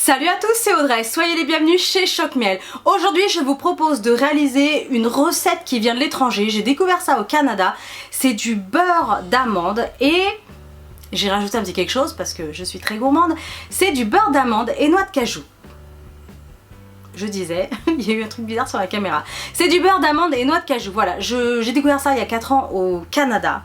Salut à tous, c'est Audrey, soyez les bienvenus chez Choc Miel. Aujourd'hui je vous propose de réaliser une recette qui vient de l'étranger, j'ai découvert ça au Canada. C'est du beurre d'amande et j'ai rajouté un petit quelque chose parce que je suis très gourmande. C'est du beurre d'amande et noix de cajou. Je disais, il y a eu un truc bizarre sur la caméra. C'est du beurre d'amande et noix de cajou, voilà. J'ai découvert ça il y a 4 ans au Canada.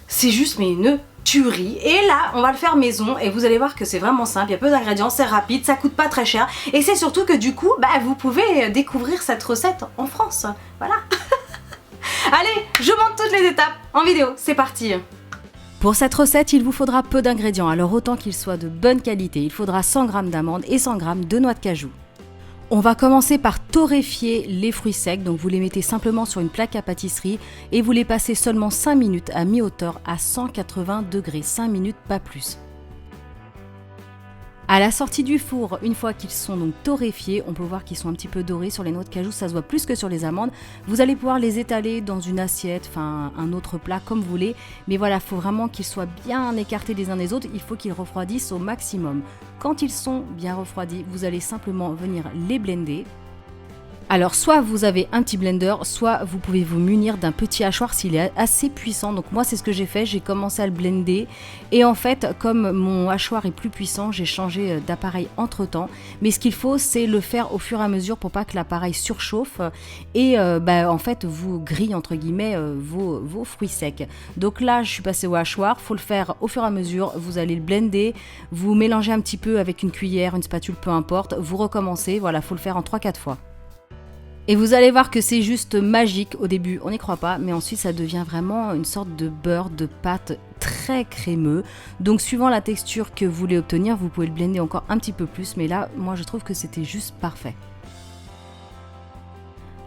C'est juste mais une tuerie. Et là, on va le faire maison et vous allez voir que c'est vraiment simple. Il y a peu d'ingrédients, c'est rapide, ça coûte pas très cher. Et c'est surtout que du coup, vous pouvez découvrir cette recette en France. Voilà. Allez, je montre toutes les étapes en vidéo. C'est parti. Pour cette recette, il vous faudra peu d'ingrédients. Alors autant qu'ils soient de bonne qualité. Il faudra 100 g d'amandes et 100 g de noix de cajou. On va commencer par torréfier les fruits secs, donc vous les mettez simplement sur une plaque à pâtisserie et vous les passez seulement 5 minutes à mi-hauteur à 180 degrés, 5 minutes pas plus. À la sortie du four, une fois qu'ils sont donc torréfiés, on peut voir qu'ils sont un petit peu dorés sur les noix de cajou, ça se voit plus que sur les amandes. Vous allez pouvoir les étaler dans une assiette, enfin un autre plat comme vous voulez. Mais voilà, il faut vraiment qu'ils soient bien écartés les uns des autres, il faut qu'ils refroidissent au maximum. Quand ils sont bien refroidis, vous allez simplement venir les blender. Alors soit vous avez un petit blender, soit vous pouvez vous munir d'un petit hachoir s'il est assez puissant. Donc moi c'est ce que j'ai fait, j'ai commencé à le blender et en fait comme mon hachoir est plus puissant, j'ai changé d'appareil entre temps. Mais ce qu'il faut c'est le faire au fur et à mesure pour pas que l'appareil surchauffe et en fait vous grille entre guillemets vos fruits secs. Donc là je suis passée au hachoir, faut le faire au fur et à mesure, vous allez le blender, vous mélangez un petit peu avec une cuillère, une spatule, peu importe, vous recommencez, voilà, faut le faire en 3-4 fois. Et vous allez voir que c'est juste magique. Au début, on n'y croit pas, mais ensuite ça devient vraiment une sorte de beurre, de pâte très crémeux. Donc suivant la texture que vous voulez obtenir, vous pouvez le blender encore un petit peu plus, mais là, moi je trouve que c'était juste parfait.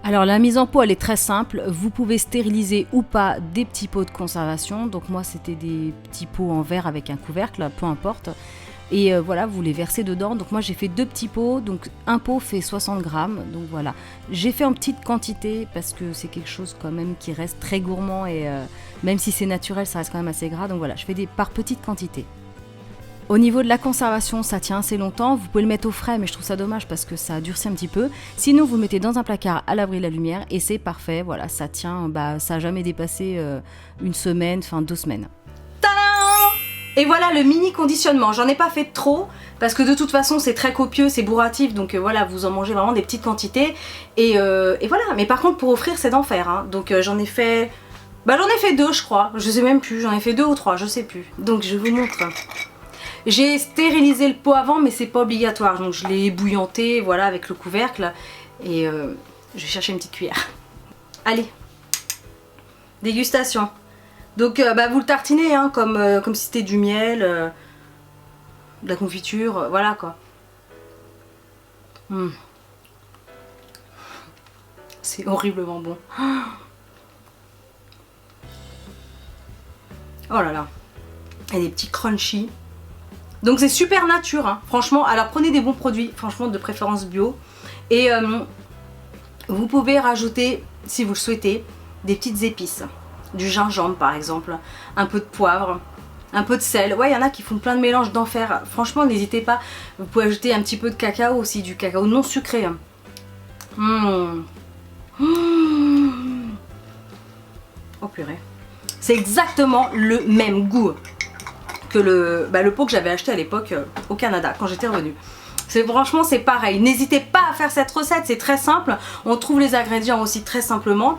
Alors la mise en pot elle est très simple, vous pouvez stériliser ou pas des petits pots de conservation. Donc moi c'était des petits pots en verre avec un couvercle, peu importe. Et voilà, vous les versez dedans. Donc moi j'ai fait 2 petits pots, donc un pot fait 60 grammes. Donc voilà, j'ai fait en petite quantité parce que c'est quelque chose quand même qui reste très gourmand et même si c'est naturel, ça reste quand même assez gras. Donc voilà, je fais par petite quantité. Au niveau de la conservation, ça tient assez longtemps. Vous pouvez le mettre au frais, mais je trouve ça dommage parce que ça durcit un petit peu. Sinon, vous le mettez dans un placard à l'abri de la lumière et c'est parfait. Voilà, ça tient, ça n'a jamais dépassé une semaine, enfin 2 semaines. Et voilà le mini conditionnement, j'en ai pas fait trop parce que de toute façon c'est très copieux, c'est bourratif, donc voilà, vous en mangez vraiment des petites quantités et voilà. Mais par contre pour offrir c'est d'enfer hein. Donc j'en ai fait 2 je crois, je sais même plus, j'en ai fait 2 ou 3, je sais plus. Donc je vous montre. J'ai stérilisé le pot avant mais c'est pas obligatoire, donc je l'ai bouillanté voilà avec le couvercle et je vais chercher une petite cuillère. Allez, dégustation. Donc vous le tartinez hein, comme si c'était du miel, de la confiture, voilà quoi. C'est horriblement bon. Oh là là. Et des petits crunchy. Donc c'est super nature, hein, franchement. Alors prenez des bons produits, franchement de préférence bio. Et vous pouvez rajouter, si vous le souhaitez, des petites épices. Du gingembre par exemple, un peu de poivre, un peu de sel. Ouais, il y en a qui font plein de mélanges d'enfer. Franchement, n'hésitez pas. Vous pouvez ajouter un petit peu de cacao aussi, du cacao non sucré. Oh purée. C'est exactement le même goût que le pot que j'avais acheté à l'époque au Canada quand j'étais revenue. Franchement, c'est pareil. N'hésitez pas à faire cette recette, c'est très simple. On trouve les ingrédients aussi très simplement.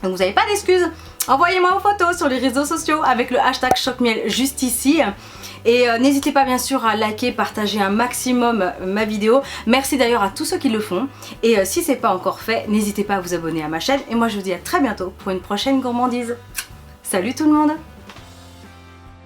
Donc vous n'avez pas d'excuses. Envoyez-moi vos photos sur les réseaux sociaux avec le hashtag ChocMiel juste ici. Et n'hésitez pas bien sûr à liker, partager un maximum ma vidéo. Merci d'ailleurs à tous ceux qui le font. Et si ce n'est pas encore fait, n'hésitez pas à vous abonner à ma chaîne. Et moi je vous dis à très bientôt pour une prochaine gourmandise. Salut tout le monde!